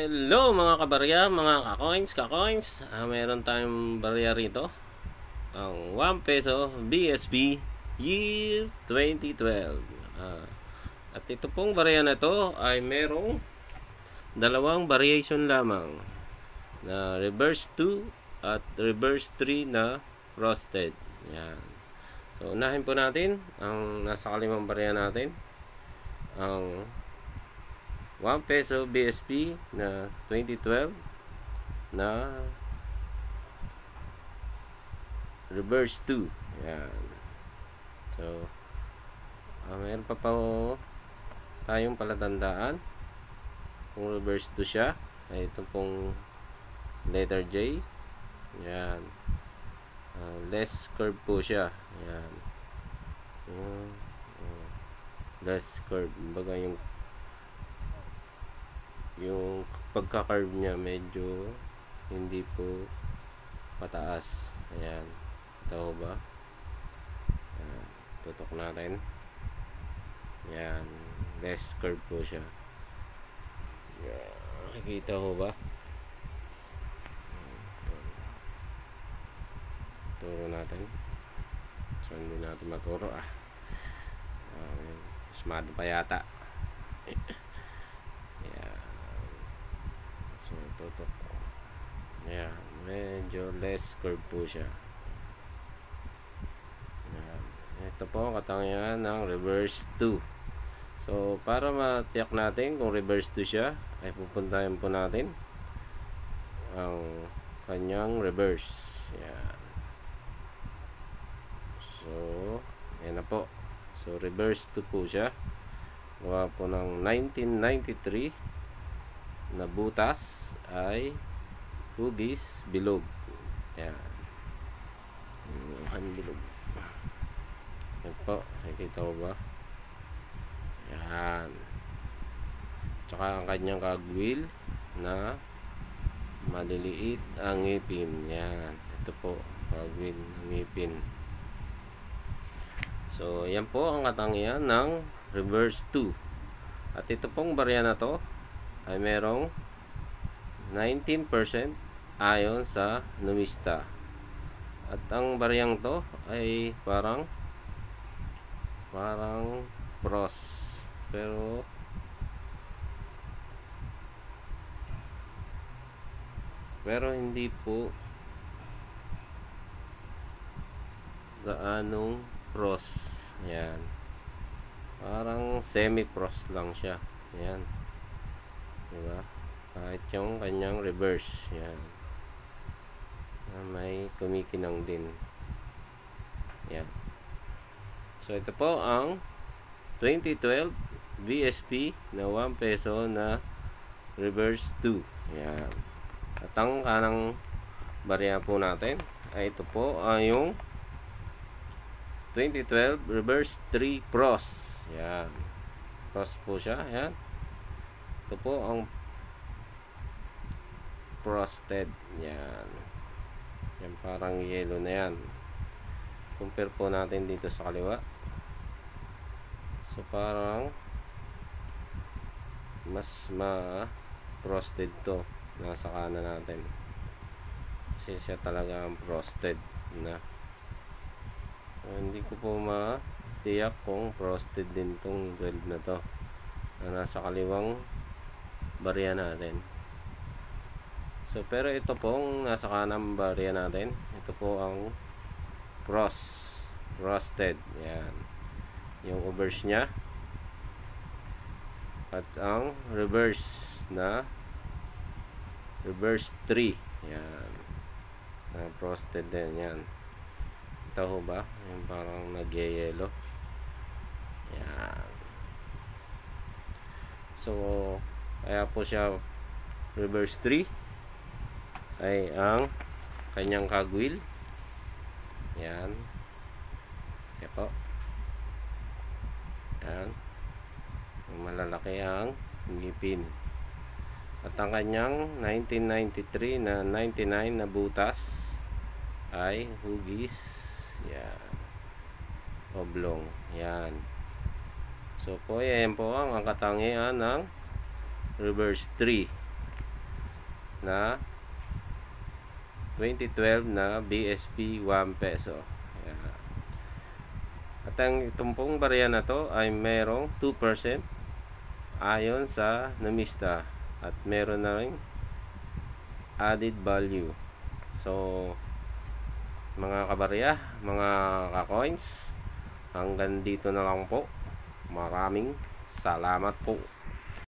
Hello mga kabarya, mga ka-coins. Meron tayong barya rito. Ang 1 peso BSP Year 2012. At ito pong barya na to ay merong dalawang variation lamang na reverse 2 at reverse 3 na frosted. Yan. So unahin po natin ang nasa kalimang barya natin. Ang 1 peso BSP na 2012 na reverse 2. Yan. So, mayroon pa tayong palatandaan kung reverse 2 siya. Ay ito pong letter J. Yan. Less curve po siya. Yan. Less curve. Baga yung pagka-curve niya medyo hindi po mataas. Ayan. Ito ba? Ayan. Tutok natin. Ayan. Less curve po siya. Ayan. Nakikita ho ba? Turo natin. So hindi natin maturo Smart pa yata. So, tutok. Ayan. Medyo less curve po siya. Ayan. Ito po ang katangian ng reverse 2. So, para matiyak natin kung reverse 2 siya, ay pupuntahan po natin ang kanyang reverse. Ayan. So, ayan na po. So, reverse 2 po siya. Gawa po ng 1993 na butas ay hugis bilog. Ayan. Bilog. Ayan po. Nakikita ko ba? Ayan. Tsaka ang kanyang kagwil na maliliit ang ngipin. Ayan. Ito po. Kagwil ng ngipin. So, yan po ang katangian ng reverse 2. At ito pong barya na to ay merong 19% ayon sa numista. At ang baryang to ay parang pros. Pero hindi po gaanong pros. Yan. Parang semi-pros lang siya. Yan. Diba? Kahit yung kanyang reverse. Yan. May kumikinang din. Yan. So, ito po ang 2012 BSP na 1 peso na reverse 2. Yan. At ang kanang barya po natin ay ito po ay yung 2012 reverse 3 pros. Yan. Pros po siya. Yan. Ito po ang frosted. Yan. Yan parang yellow na yan. Compare po natin dito sa kaliwa. So parang mas frosted to. Nasa kanan natin. Kasi siya talaga ang frosted na. So, hindi ko po matiyak kung frosted din tong 12 na to na nasa kaliwang barya natin. So pero ito pong nasa kanang barya natin, ito po ang frosted. Yan. Yung reverse nya. At ang reverse na reverse 3. Yan. Frosted din yan. Ito ho ba? Yung parang nag-yellow. Yan. So kaya po siya reverse 3 ay ang kanyang kagwil. Yan. Kaya po. Yan. Malalaki ang ngipin. At ang kanyang 1993 na 99 na butas ay hugis. Yan. Oblong. Yan. So po, yan po ang katangian ng reverse 3. na 2012 na BSP 1 peso. Ayan. At ang tumpong barya na to ay merong 2% ayon sa Numista at meron na rin added value. So mga kabarya, mga ka-coins, hanggang dito na lang po. Maraming salamat po.